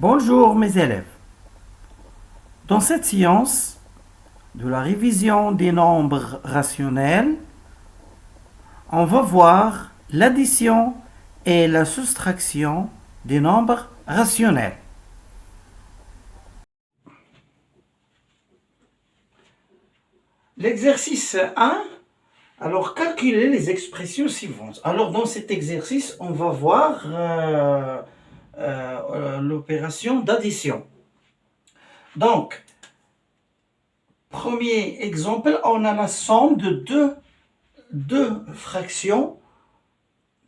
Bonjour mes élèves. Dans cette science de la révision des nombres rationnels, on va voir l'addition et la soustraction des nombres rationnels. L'exercice 1, alors calculer les expressions suivantes. Alors dans cet exercice, on va voir l'opération d'addition. Donc, premier exemple, on a la somme de deux fractions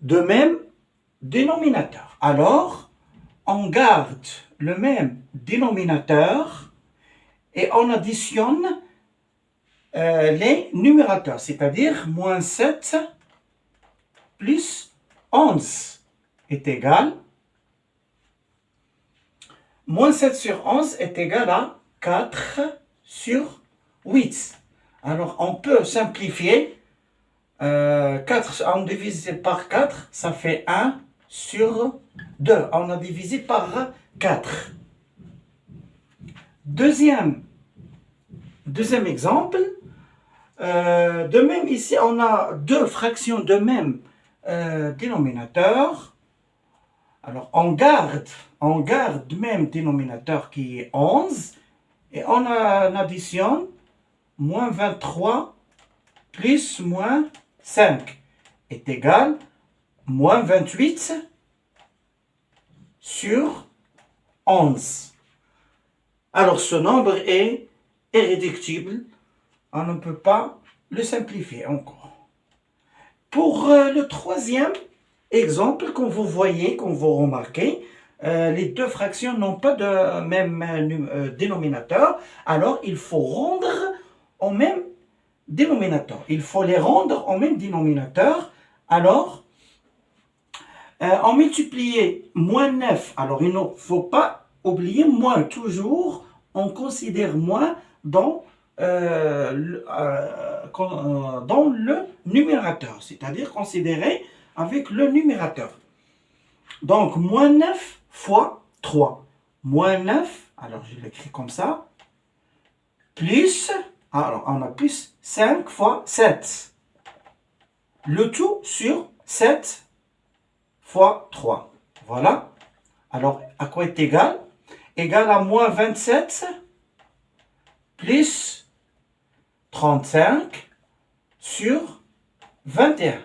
de même dénominateur. Alors, on garde le même dénominateur et on additionne les numérateurs, c'est-à-dire moins 7 plus 11 est égal. Moins 7 sur 11 est égal à 4 sur 8. Alors, on peut simplifier. 4, on divise par 4, ça fait 1 sur 2. On a divisé par 4. Deuxième exemple. De même, ici, on a deux fractions de même dénominateur. Alors, on garde le même dénominateur qui est 11 et on additionne moins 23 plus moins 5 est égal moins 28 sur 11. Alors, ce nombre est irréductible. On ne peut pas le simplifier encore. Pour le troisième exemple, comme vous voyez, comme vous remarquez, les deux fractions n'ont pas de même dénominateur. Alors, il faut rendre au même dénominateur. Il faut les rendre au même dénominateur. Alors, on multiplie moins 9. Alors, il ne faut pas oublier moins. Toujours, on considère moins dans le numérateur, c'est-à-dire considéré avec le numérateur. Donc, moins 9 fois 3. Moins 9, alors je l'écris comme ça, plus, alors on a plus 5 fois 7. Le tout sur 7 fois 3. Voilà. Alors, à quoi est égal? Égal à moins 27 plus 35 sur 21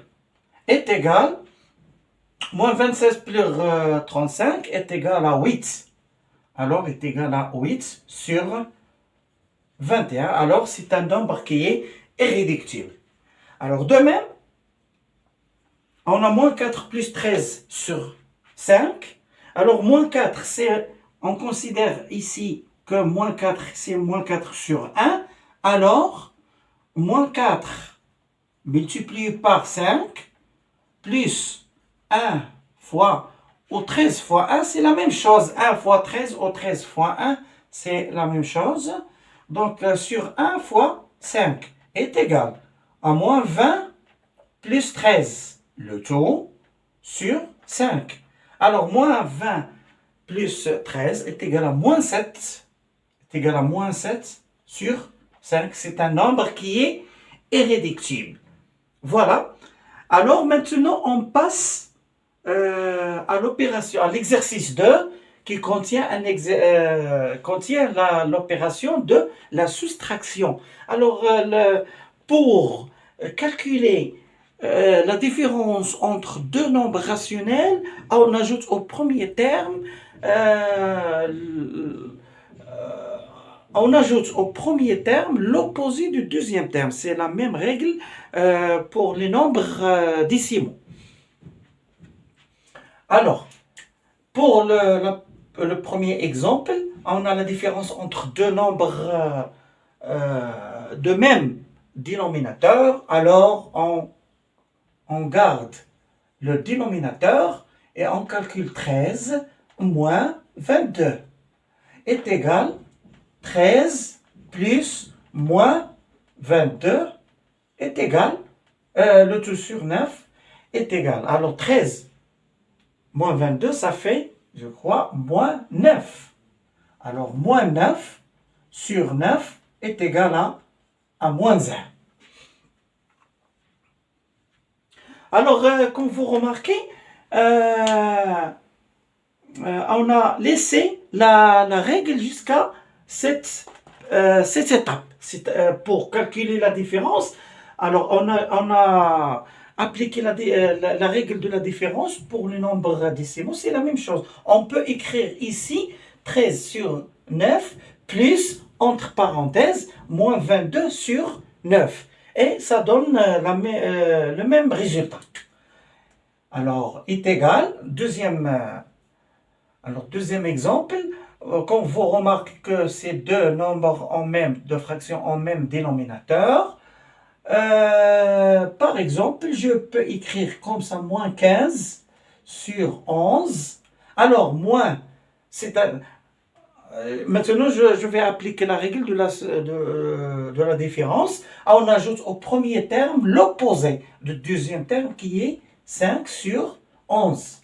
est égal, moins 26 plus 35 est égal à 8. Alors, est égal à 8 sur 21. Alors, c'est un nombre qui est irréductible. Alors, de même, on a moins 4 plus 13 sur 5. Alors, moins 4, on considère ici que moins 4, c'est moins 4 sur 1. Alors, moins 4 multiplié par 5 plus 1 fois ou 13 fois 1, c'est la même chose. 1 fois 13 ou 13 fois 1, c'est la même chose. Donc, sur 1 fois 5 est égal à moins 20 plus 13. Le tout sur 5. Alors, moins 20 plus 13 est égal à moins 7. Est égal à moins 7 sur 5. C'est un nombre qui est irréductible. Voilà. Alors, maintenant, on passe à l'opération, à l'exercice 2 qui contient l'opération de la soustraction. Alors, pour calculer la différence entre deux nombres rationnels, on ajoute au premier terme l'opposé du deuxième terme. C'est la même règle pour les nombres décimaux. Alors, pour le premier exemple, on a la différence entre deux nombres de même dénominateur. Alors, on garde le dénominateur et on calcule 13 moins 22 est égal 13 plus moins 22 est égal, le tout sur 9 est égal. Alors 13 moins 22, ça fait je crois, moins 9. Alors, moins 9 sur 9 est égal à moins 1. Alors, comme vous remarquez, on a laissé la règle jusqu'à cette étape. Pour calculer la différence, alors on a appliqué la règle de la différence pour les nombres décimaux. C'est la même chose. On peut écrire ici 13 sur 9 plus, entre parenthèses, moins 22 sur 9. Et ça donne le même résultat. Alors, est égal, deuxième exemple, quand vous remarquez que ces deux nombres deux fractions en même dénominateur, par exemple, je peux écrire comme ça, moins 15 sur 11. Alors, moins, maintenant, je vais appliquer la règle de la différence. On ajoute au premier terme l'opposé du deuxième terme qui est 5 sur 11.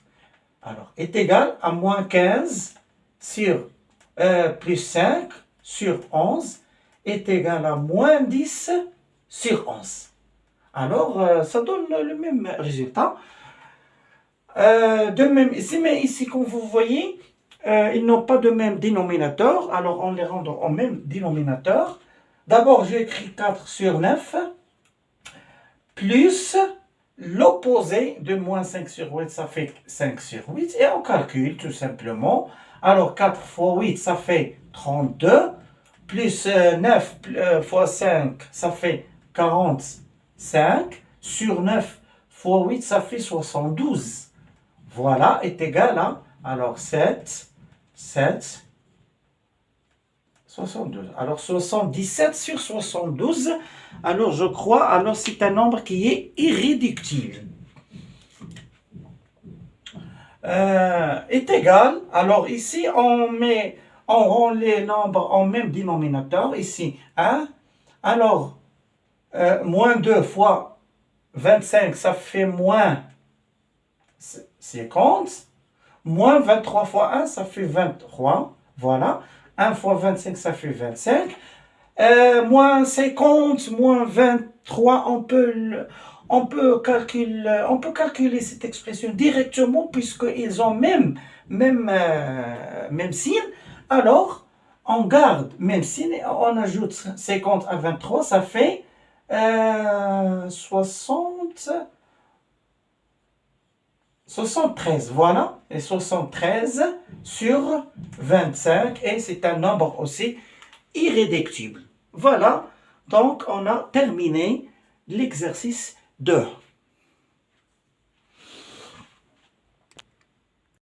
Alors, est égal à moins 15 sur plus 5 sur 11 est égal à moins 10 sur 11. Alors, ça donne le même résultat. De même, mais ici, comme vous voyez, ils n'ont pas de même dénominateur. Alors, on les rend en même dénominateur. D'abord, j'ai écrit 4 sur 9 plus l'opposé de moins 5 sur 8, ça fait 5 sur 8. Et on calcule tout simplement. Alors, 4 fois 8, ça fait 32. Plus 9 fois 5, ça fait 45. Sur 9 fois 8, ça fait 72. Voilà, est égal à, alors 7, 72. Alors 77 sur 72, alors je crois, alors c'est un nombre qui est irréductible. Est égal, alors ici on rend les nombres en même dénominateur, ici 1. Alors, moins 2 fois 25, ça fait moins 50. Moins 23 fois 1, ça fait 23. Voilà. 1 fois 25, ça fait 25. Moins 50, moins 23, on peut calculer cette expression directement puisqu'ils ont même signe. Alors, on garde même signe et on ajoute 50 à 23, ça fait 73, voilà, et 73 sur 25, et c'est un nombre aussi irréductible. Voilà, donc on a terminé l'exercice 2.